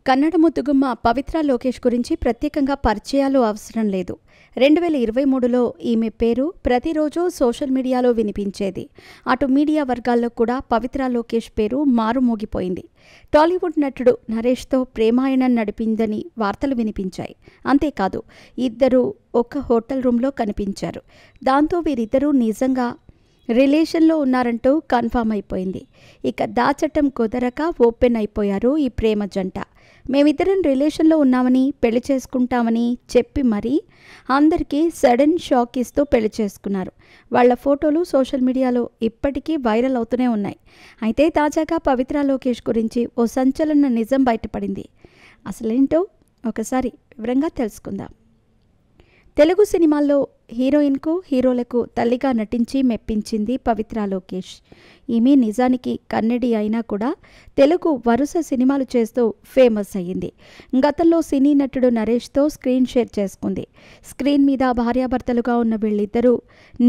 కన్నడ ముద్దుగుమ్మ పవిత్ర లోకేష్ గురించి ప్రత్యేకంగా పరిచయాలు అవసరం లేదు. 2023లో ఈమె పేరు ప్రతిరోజు సోషల్ మీడియాలో వినిపించేది. అటు మీడియా వర్గాల్లో కూడా పవిత్ర లోకేష్ పేరు మారుమోగిపోయింది. టాలీవుడ్ నటుడు నరేష్తో ప్రేమాయణం నడిపిందని వార్తలు వినిపించాయి. అంతేకాదు, ఇద్దరు ఒక హోటల్ రూమ్లో కనిపించారు. దాంతో వీరిద్దరూ నిజంగా రిలేషన్లో ఉన్నారంటూ కన్ఫామ్ అయిపోయింది. ఇక దాచటం కుదరక ఓపెన్ అయిపోయారు ఈ ప్రేమ జంట. మేమిద్దరం రిలేషన్లో ఉన్నామని, పెళ్లి చేసుకుంటామని చెప్పి మరీ అందరికీ సడన్ షాక్ ఇస్తూ పెళ్లి చేసుకున్నారు. వాళ్ళ ఫోటోలు సోషల్ మీడియాలో ఇప్పటికీ వైరల్ అవుతూనే ఉన్నాయి. అయితే తాజాగా పవిత్ర లోకేష్ గురించి ఓ సంచలన నిజం బయటపడింది. అసలేంటో ఒకసారి వివరంగా తెలుసుకుందాం. తెలుగు సినిమాల్లో హీరోయిన్కు, హీరోలకు తల్లిగా నటించి మెప్పించింది పవిత్ర లోకేష్. ఈమె నిజానికి కన్నడి అయినా కూడా తెలుగు వరుస సినిమాలు చేస్తూ ఫేమస్ అయ్యింది. గతంలో సినీ నటుడు నరేష్తో స్క్రీన్ షేర్ చేసుకుంది. స్క్రీన్ మీద భార్యాభర్తలుగా ఉన్న వీళ్ళిద్దరూ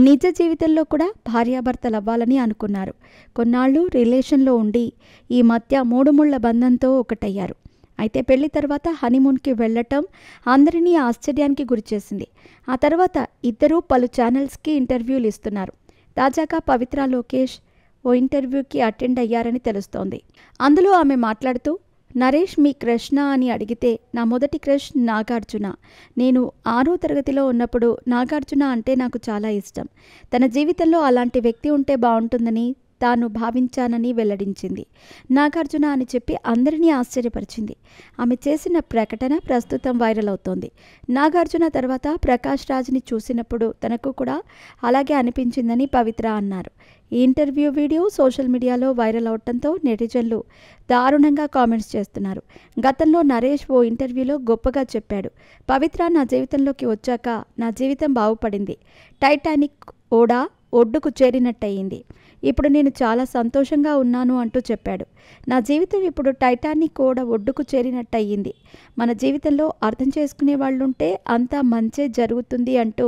నిజ జీవితంలో కూడా భార్యాభర్తలవ్వాలని అనుకున్నారు. కొన్నాళ్ళు రిలేషన్లో ఉండి ఈ మధ్య మూడుముళ్ల బంధంతో ఒకటయ్యారు. అయితే పెళ్లి తర్వాత హనీమూన్కి వెళ్లటం అందరినీ ఆశ్చర్యానికి గురిచేసింది. ఆ తర్వాత ఇద్దరూ పలు ఛానల్స్కి ఇంటర్వ్యూలు ఇస్తున్నారు. తాజాగా పవిత్ర లోకేష్ ఓ ఇంటర్వ్యూకి అటెండ్ అయ్యారని తెలుస్తోంది. అందులో ఆమె మాట్లాడుతూ, నరేష్ మీ క్రష్నా అని అడిగితే నా మొదటి క్రష్ నాగార్జున. నేను 6వ తరగతిలో ఉన్నప్పుడు నాగార్జున అంటే నాకు చాలా ఇష్టం. తన జీవితంలో అలాంటి వ్యక్తి ఉంటే బాగుంటుందని తాను భావించానని వెల్లడించింది. నాగార్జున అని చెప్పి అందరినీ ఆశ్చర్యపరిచింది. ఆమె చేసిన ప్రకటన ప్రస్తుతం వైరల్ అవుతోంది. నాగార్జున తర్వాత ప్రకాష్ రాజ్ని చూసినప్పుడు తనకు కూడా అలాగే అనిపించిందని పవిత్ర అన్నారు. ఈ ఇంటర్వ్యూ వీడియో సోషల్ మీడియాలో వైరల్ అవడంతో నెటిజన్లు దారుణంగా కామెంట్స్ చేస్తున్నారు. గతంలో నరేష్ ఓ ఇంటర్వ్యూలో గొప్పగా చెప్పాడు, పవిత్ర నా జీవితంలోకి వచ్చాక నా జీవితం బాగుపడింది. టైటానిక్ ఓడ ఒడ్డుకు చేరినట్టయింది. ఇప్పుడు నేను చాలా సంతోషంగా ఉన్నాను అంటూ చెప్పాడు. నా జీవితం ఇప్పుడు టైటానిక్ ఓడ ఒడ్డుకు చేరినట్టయింది. మన జీవితంలో అర్థం చేసుకునే వాళ్ళుంటే అంతా మంచే జరుగుతుంది అంటూ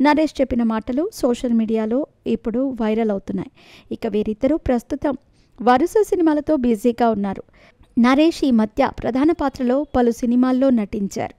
నరేష్ చెప్పిన మాటలు సోషల్ మీడియాలో ఇప్పుడు వైరల్ అవుతున్నాయి. ఇక వీరిద్దరూ ప్రస్తుతం వరుస సినిమాలతో బిజీగా ఉన్నారు. నరేష్ ఈ మధ్య ప్రధాన పాత్రలో పలు సినిమాల్లో నటించారు.